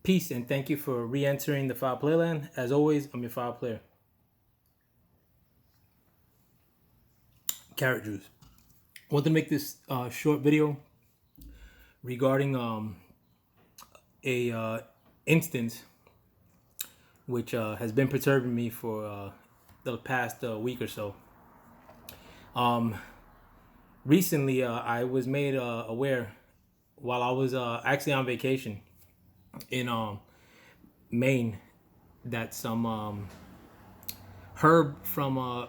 Peace and thank you for re-entering the file playland. As always, I'm your file player, Carrot Juice. I want to make this short video regarding a instance which has been perturbing me for the past week or so. Recently, I was made aware while I was actually on vacation in Maine that some Herb from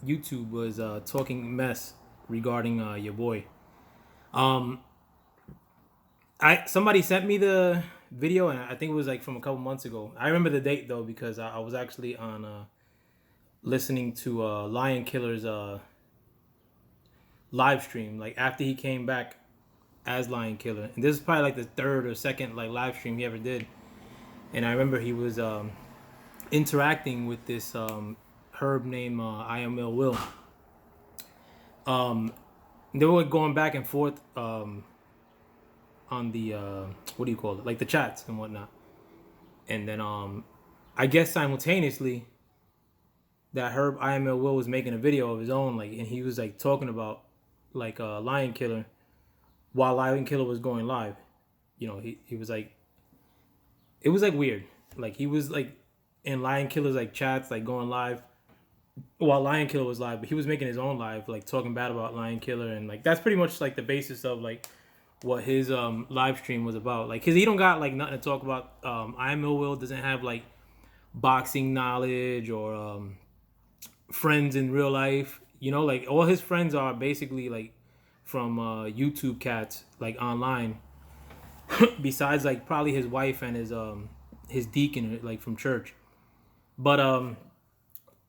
YouTube was talking mess regarding your boy. Um, I somebody sent me the video, and I think it was like from a couple months ago. I remember the date though because I was actually on listening to Lion Killer's live stream, like after he came back as Lion Killer, and this is probably like the third or second like live stream he ever did. And I remember he was interacting with this Herb named I Am Ill Will. They were going back and forth on the what do you call it, like the chats and whatnot. And then I guess simultaneously that Herb I Am Ill Will was making a video of his own, like, and he was like talking about like Lion Killer while Lion Killer was going live. You know, he was like, it was like weird. Like he was like in Lion Killer's like chats, like going live while Lion Killer was live, but he was making his own live, like talking bad about Lion Killer, and like that's pretty much like the basis of like what his live stream was about. Like, cause he don't got like nothing to talk about. I Am Ill Will doesn't have like boxing knowledge or friends in real life. You know, like all his friends are basically like from YouTube cats, like online. Besides like probably his wife and his deacon like from church. But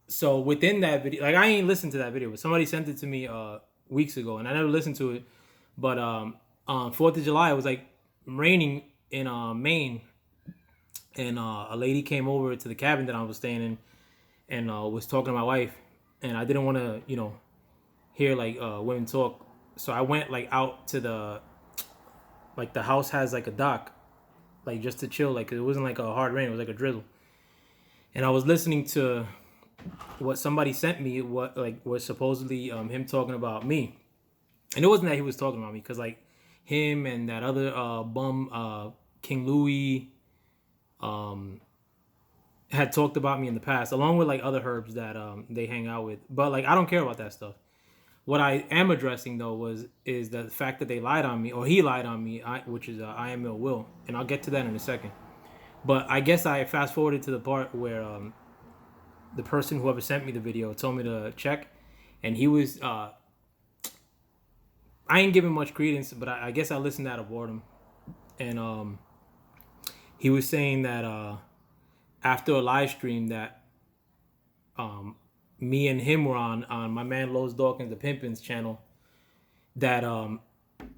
so within that video, like I ain't listened to that video, but somebody sent it to me weeks ago, and I never listened to it. But on 4th of July, it was like raining in Maine, and a lady came over to the cabin that I was staying in, and was talking to my wife, and I didn't want to, hear like women talk, so I went like out to the house has like a dock, like just to chill, like it wasn't like a hard rain, it was like a drizzle, and I was listening to what somebody sent me, what like was supposedly him talking about me, and it wasn't that he was talking about me, because like him and that other bum King Louis had talked about me in the past, along with like other herbs that they hang out with, but like I don't care about that stuff. What I am addressing though is the fact that they lied on me, or he lied on me, which is I Am Ill Will, and I'll get to that in a second. But I guess I fast forwarded to the part where the person, whoever sent me the video, told me to check, and he was I ain't giving much credence, but I guess I listened out of boredom, and he was saying that after a live stream that me and him were on my man Lowe's Dawkins the Pimpin's channel, that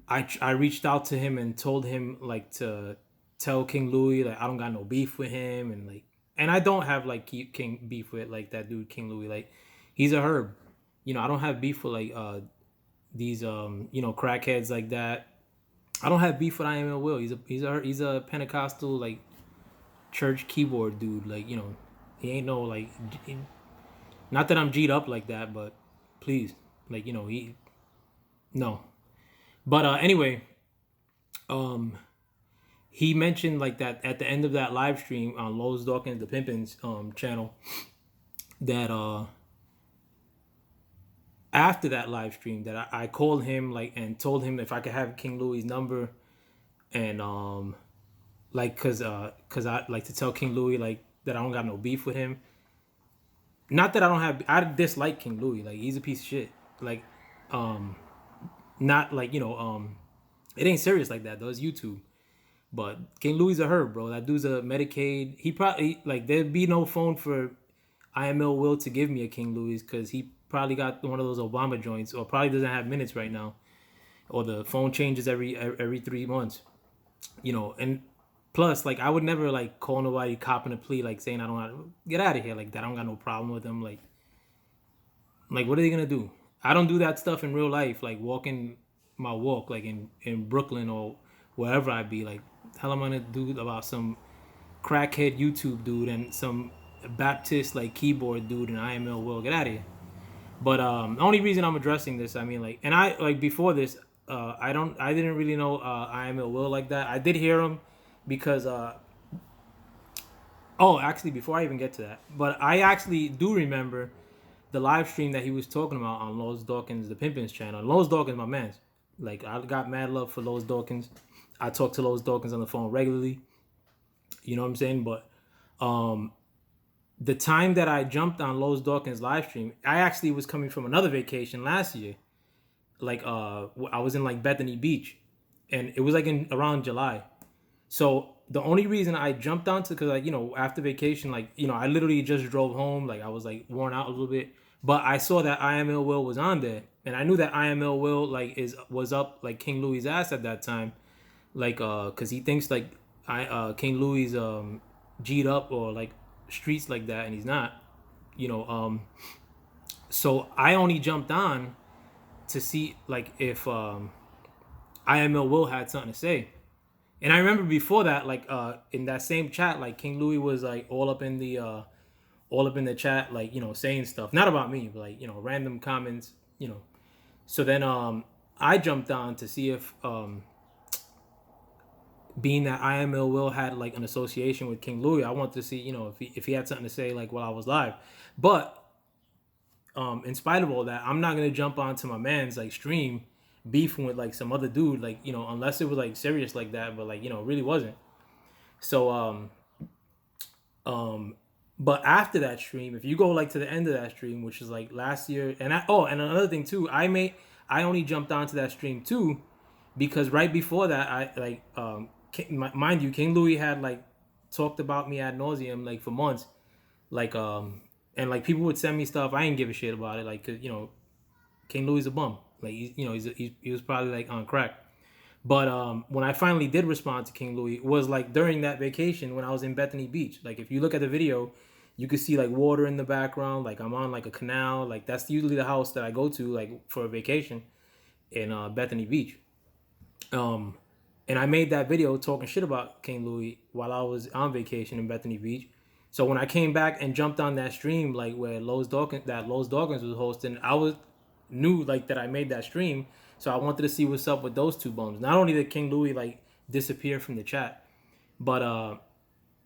I reached out to him and told him like to tell King Louis like I don't got no beef with him, and like, and I don't have like King beef with like that dude King Louis, like he's a herb, I don't have beef with like these crackheads like that. I don't have beef with I Am Ill Will. He's a Pentecostal like church keyboard dude, like he ain't no like, not that I'm G'd up like that, but please, like he no. But anyway, he mentioned like that at the end of that live stream on Lowe's Dawkins the Pimpin's channel, that after that live stream that I called him like and told him if I could have King Louis's number, and like cause I like to tell King Louis like that I don't got no beef with him. Not that I dislike King Louis, like he's a piece of shit. Like not like it ain't serious like that though. It's YouTube. But King Louis a herb, bro. That dude's a Medicaid. He probably like there'd be no phone for I Am Ill Will to give me a King Louis, because he probably got one of those Obama joints, or probably doesn't have minutes right now, or the phone changes every 3 months. And plus, like I would never like call nobody copping a plea, like saying I don't have to get out of here, like that I don't got no problem with them, like what are they gonna do? I don't do that stuff in real life, like walking my walk, like in Brooklyn or wherever I be. Like, hell am I gonna do about some crackhead YouTube dude and some Baptist like keyboard dude and IML Will. Get out of here. But the only reason I'm addressing this, I mean, like, and I like before this, I didn't really know IML Will like that. I did hear him because oh, actually, before I even get to that, but I actually do remember the live stream that he was talking about on Lowe's Dawkins, the Pimpins channel. Lowe's Dawkins, my man. Like, I got mad love for Lowe's Dawkins. I talk to Lowe's Dawkins on the phone regularly. You know what I'm saying? But the time that I jumped on Lowe's Dawkins live stream, I actually was coming from another vacation last year. Like, I was in like Bethany Beach, and it was like in around July. So the only reason I jumped onto, because like, you know, after vacation, like, you know, I literally just drove home. Like, I was like worn out a little bit, but I saw that IML Will was on there, and I knew that IML Will like was up like King Louis' ass at that time, like because he thinks like King Louis G'd up or like streets like that, and he's not, you know. So I only jumped on to see like if IML Will had something to say. And I remember before that, like in that same chat, like King Louis was like all up in the chat, like, you know, saying stuff, not about me, but like, you know, random comments, you know. So then I jumped on to see if being that IML Will had like an association with King Louis, I wanted to see, you know, if he had something to say like while I was live. But in spite of all that, I'm not gonna jump onto my man's like stream beefing with like some other dude, like, you know, unless it was like serious like that, but like, you know, it really wasn't. So but after that stream, if you go like to the end of that stream, which is like last year, and and another thing too, I only jumped onto that stream too because right before that, I like mind you, King Louis had like talked about me ad nauseum like for months, like and like people would send me stuff, I didn't give a shit about it, like, 'cause, you know, King Louis is a bum, like, you know, he was probably like on crack. But when I finally did respond to King Louis, it was like during that vacation when I was in Bethany Beach. Like, if you look at the video, you could see like water in the background. Like, I'm on like a canal. Like, that's usually the house that I go to like for a vacation in Bethany Beach. And I made that video talking shit about King Louis while I was on vacation in Bethany Beach. So when I came back and jumped on that stream, like where Lowe's Dawkins was hosting, I was knew like that I made that stream, so I wanted to see what's up with those two bums. Not only did King Louis like disappear from the chat, but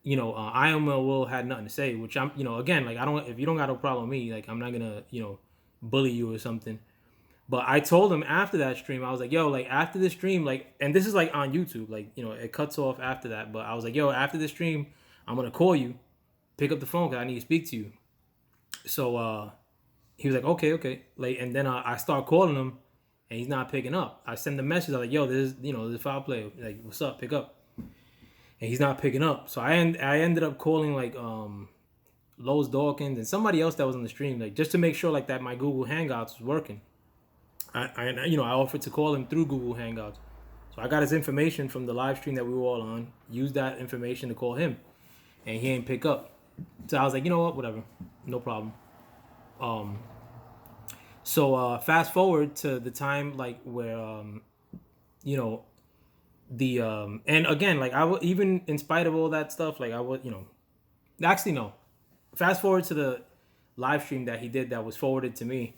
you know, IML Will had nothing to say, which I'm, you know, again, like, I don't, if you don't got a problem with me, like, I'm not gonna, you know, bully you or something. But I told him after that stream, I was like, yo, like, after this stream, like, and this is like on YouTube, like, you know, it cuts off after that, but I was like, yo, after this stream, I'm gonna call you, pick up the phone because I need to speak to you. So he was like, okay, like, and then I start calling him, and he's not picking up. I send the message, I was like, yo, this is, you know, this is foul play, like, what's up, pick up. And he's not picking up. So I ended up calling like Lowe's Dawkins and somebody else that was on the stream, like, just to make sure like that my Google Hangouts was working. I you know, I offered to call him through Google Hangouts. So I got his information from the live stream that we were all on, used that information to call him, and he ain't pick up. So I was like, you know what, whatever, no problem. So fast forward to the time like where you know, the and again, like, I would, even in spite of all that stuff, like, I would, you know, actually no, fast forward to the live stream that he did that was forwarded to me.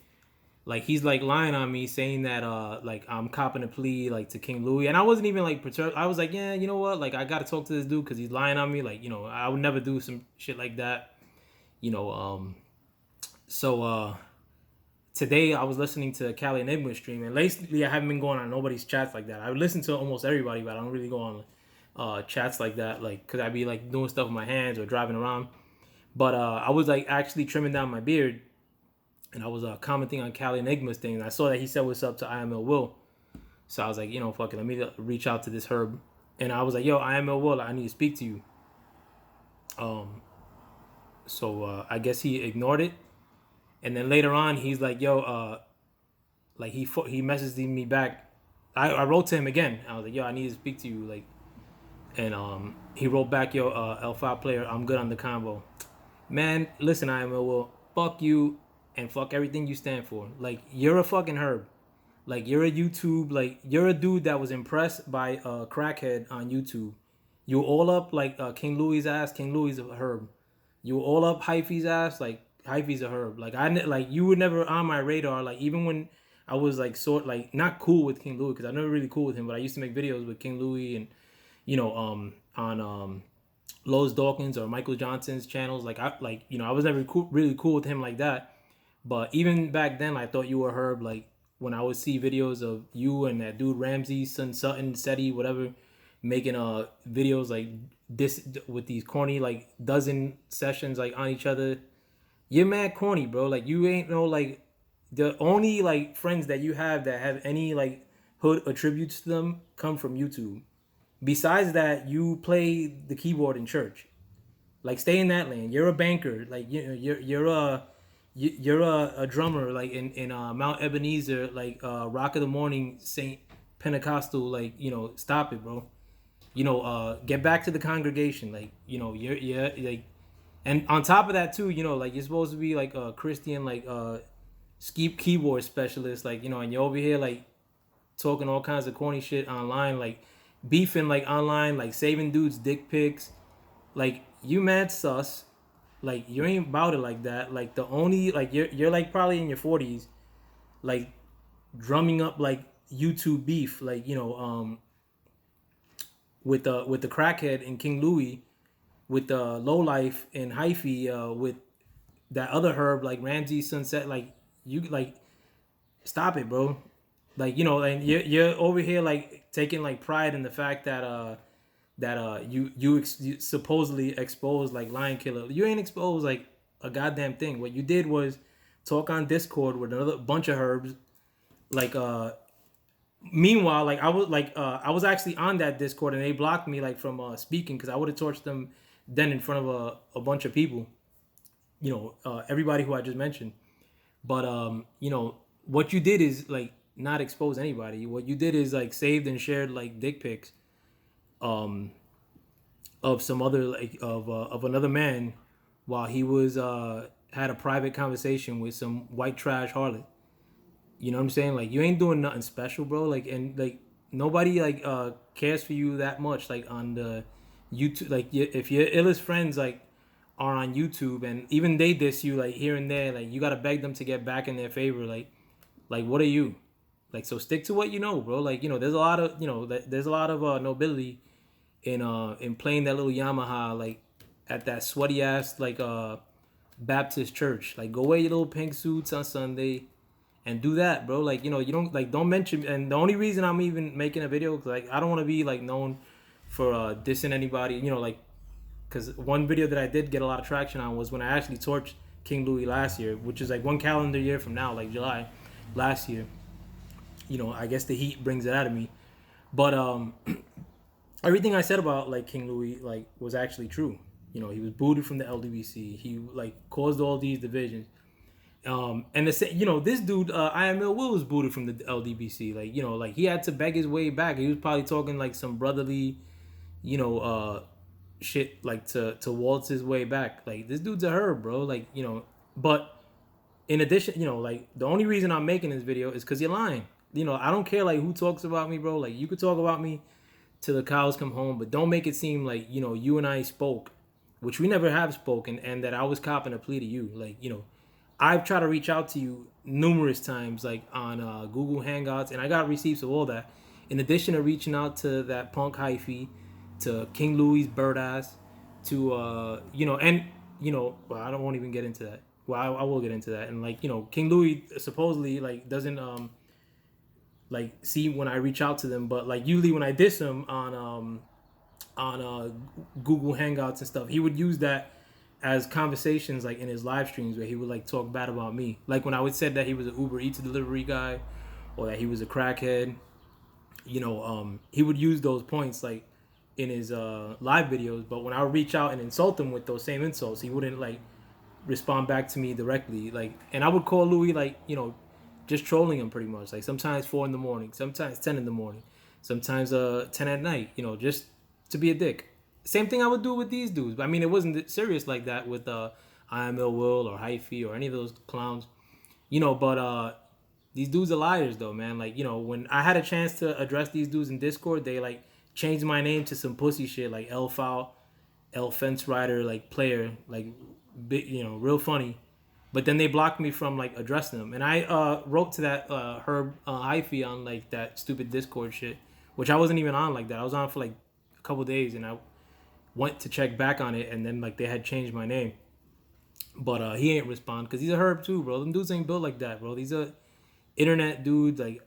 Like, he's like lying on me, saying that like I'm copping a plea like to King Louis, and I wasn't even like perturbed. I was like, yeah, you know what, like, I gotta talk to this dude because he's lying on me. Like, you know, I would never do some shit like that, you know. So today I was listening to Cali Enigma stream, and lately I haven't been going on nobody's chats like that. I would listen to almost everybody, but I don't really go on chats like that, like, because I'd be like doing stuff with my hands or driving around. But I was like actually trimming down my beard, and I was commenting on Cali Enigma's thing, and I saw that he said what's up to IML Will. So I was like, you know, fuck it, let me reach out to this Herb. And I was like, yo, IML Will, I need to speak to you. So I guess he ignored it. And then later on, he's like, yo, like, he messaged me back. I wrote to him again. I was like, yo, I need to speak to you. Like, and he wrote back, yo, L5 player, I'm good on the combo. Man, listen, IML Will, fuck you and fuck everything you stand for. Like, you're a fucking Herb. Like, you're a YouTube, like, you're a dude that was impressed by a crackhead on YouTube. You were all up like King Louis' ass. King Louis a herb. You were all up Hyphy's ass. Like Hyphy's a herb. Like like you were never on my radar. Like even when I was like like not cool with King Louis because I never really cool with him. But I used to make videos with King Louis and on Lois Dawkins or Michael Johnson's channels. Like I was never really cool with him like that. But even back then, I thought you were Herb. Like when I would see videos of you and that dude Ramsey, Son Sutton, Seti, whatever, making videos like this with these corny like dozen sessions like on each other. You're mad corny, bro. Like you ain't no like the only like friends that you have that have any like hood attributes to them come from YouTube. Besides that, you play the keyboard in church. Like stay in that lane. You're a banker. Like you're a drummer. Like in Mount Ebenezer. Like Rock of the Morning Saint Pentecostal. Like stop it, bro. Get back to the congregation. Like you're like, and on top of that too, like you're supposed to be like a Christian like keyboard specialist. Like and you're over here like talking all kinds of corny shit online. Like beefing like online. Like saving dudes dick pics. Like you mad sus. Like you ain't about it like that. Like the only like you're like probably in your 40s, like drumming up like YouTube beef, like with the crackhead and King Louis, with the low life and hyphy, with that other herb like Ramsey Sunset. Like you like stop it, bro. Like and you're over here like taking like pride in the fact that you supposedly exposed like Lion Killer. You ain't exposed like a goddamn thing. What you did was talk on Discord with another bunch of herbs. Like meanwhile, like I was actually on that Discord and they blocked me like from speaking because I would have torched them then in front of a bunch of people. Everybody who I just mentioned. But what you did is like not expose anybody. What you did is like saved and shared like dick pics of some other like of another man while he was had a private conversation with some white trash harlot. You know what I'm saying? Like you ain't doing nothing special, bro. Like and like nobody like cares for you that much. Like on the YouTube, like if your illest friends like are on YouTube and even they diss you like here and there, like you gotta beg them to get back in their favor. Like what are you? Like so stick to what you know, bro. Like there's a lot of there's a lot of nobility in playing that little Yamaha like at that sweaty ass like Baptist church. Like go wear your little pink suits on Sunday and do that, bro. Like you don't like don't mention. And the only reason I'm even making a video, cause like I don't want to be like known for dissing anybody. Like because one video that I did get a lot of traction on was when I actually torched King Louis last year, which is like one calendar year from now, like July last year. I guess the heat brings it out of me, but everything I said about like King Louis like was actually true. He was booted from the LDBC. He like caused all these divisions. And this dude, IML Will was booted from the LDBC. Like, like he had to beg his way back. He was probably talking like some brotherly, shit like to waltz his way back. Like this dude's a herb, bro. Like, but in addition, like the only reason I'm making this video is because you're lying. I don't care like who talks about me, bro. Like you could talk about me till the cows come home, but don't make it seem like, you and I spoke, which we never have spoken, and that I was copping a plea to you. Like, I've tried to reach out to you numerous times, like on Google Hangouts, and I got receipts of all that. In addition to reaching out to that punk hyphy, to King Louis bird ass, to well, I don't won't even get into that. Well, I will get into that, and like King Louis supposedly like doesn't like see when I reach out to them, but like usually when I diss him on Google Hangouts and stuff, he would use that as conversations like in his live streams where he would like talk bad about me. Like when I would said that he was an Uber Eats delivery guy or that he was a crackhead, he would use those points like in his live videos. But when I would reach out and insult him with those same insults, he wouldn't like respond back to me directly. Like, and I would call Louis like just trolling him pretty much. Like sometimes 4 in the morning, sometimes 10 in the morning, sometimes 10 at night. Just to be a dick. Same thing I would do with these dudes. I mean, it wasn't serious like that with IML Will or Hyphy or any of those clowns. But these dudes are liars though, man. Like, when I had a chance to address these dudes in Discord, they like changed my name to some pussy shit like L Foul, L Fence Rider, like player, like big, real funny. But then they blocked me from like addressing them, and I wrote to that Herb Hyphy on like that stupid Discord shit, which I wasn't even on like that. I was on for like a couple days, and I went to check back on it, and then like they had changed my name. But he ain't respond because he's a Herb too, bro. Them dudes ain't built like that, bro. These are internet dudes, like,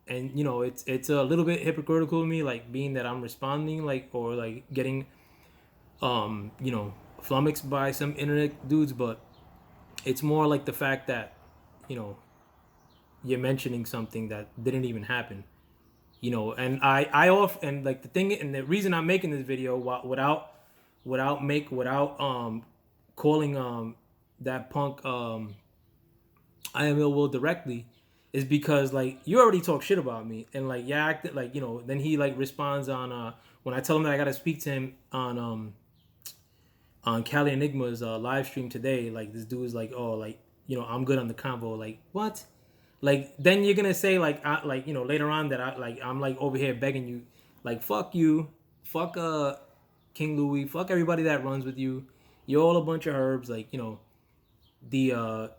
and it's a little bit hypocritical to me, like being that I'm responding, like, or like getting flummoxed by some internet dudes, but it's more like the fact that you know you're mentioning something that didn't even happen. And I off and like the thing and the reason I'm making this video without calling that punk I am ill will directly is because like you already talk shit about me, and like yeah, acted like then he like responds on when I tell him that I gotta speak to him on Cali Enigma's live stream today. Like this dude is like, oh, like I'm good on the convo. Like what? Like then you're gonna say like later on that I'm like over here begging you, like fuck you, fuck King Louis, fuck everybody that runs with you. You're all a bunch of herbs. Like the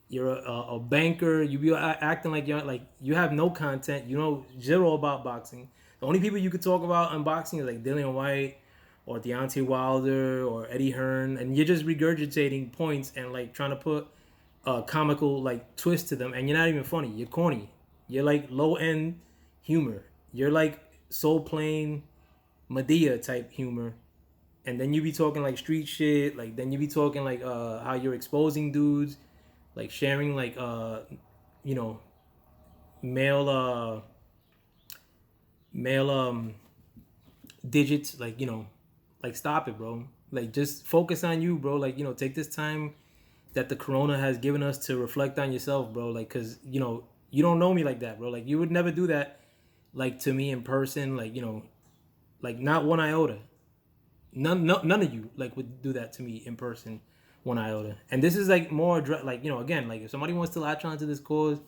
you're a banker. You be acting like you have no content. You know zero about boxing. The only people you could talk about unboxing is like Dillian White or Deontay Wilder or Eddie Hearn, and you're just regurgitating points and like trying to put a comical like twist to them, and you're not even funny. You're corny. You're like low end humor. You're like so plain Medea type humor, and then you be talking like street shit. Like then you be talking like how you're exposing dudes, like sharing like you know male male digits, like like stop it, bro. Like just focus on you, bro. Like take this time that the corona has given us to reflect on yourself, bro. Like cuz you don't know me like that, bro. Like you would never do that like to me in person, like like not one iota. None of you like would do that to me in person one iota. And this is like more like again, like if somebody wants to latch on to this cause,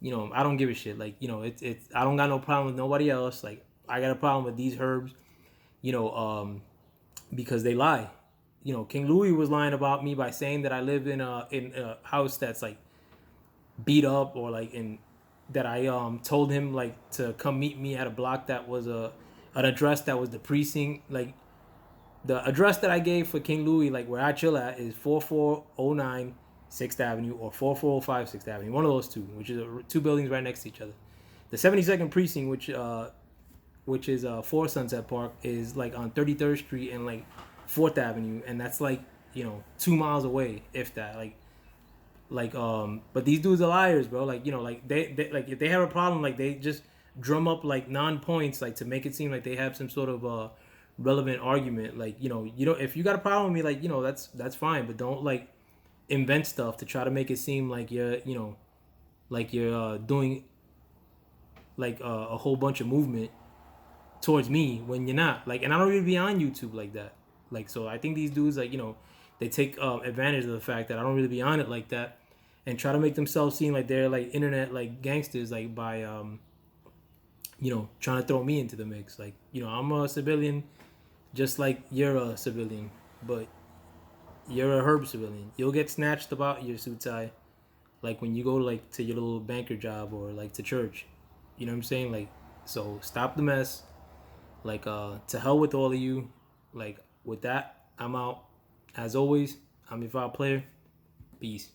I don't give a shit. Like it's I don't got no problem with nobody else. Like I got a problem with these herbs, you know, because they lie. King Louis was lying about me by saying that I live in a house that's like beat up, or like in that I told him like to come meet me at a block that was an address that was the precinct. Like the address that I gave for King Louis, like where I chill at, is 4409 6th Avenue or 4405 6th Avenue, one of those two, which is two buildings right next to each other. The 72nd precinct, which is 4 Sunset Park, is like on 33rd Street and like 4th Avenue, and that's like 2 miles away, if that. But these dudes are liars, bro. Like like they like if they have a problem, like they just drum up like non-points, like to make it seem like they have some sort of relevant argument. Like if you got a problem with me, like that's fine, but don't like invent stuff to try to make it seem like you're like you're doing like a whole bunch of movement towards me when you're not. Like, and I don't really be on YouTube like that. Like, so I think these dudes, like they take advantage of the fact that I don't really be on it like that, and try to make themselves seem like they're like internet like gangsters, like by trying to throw me into the mix. Like I'm a civilian, just like you're a civilian, but you're a herb civilian. You'll get snatched about your suit tie, like when you go like to your little banker job or like to church. You know what I'm saying? Like, so stop the mess. Like to hell with all of you. Like with that, I'm out. As always, I'm your vibe player. Peace.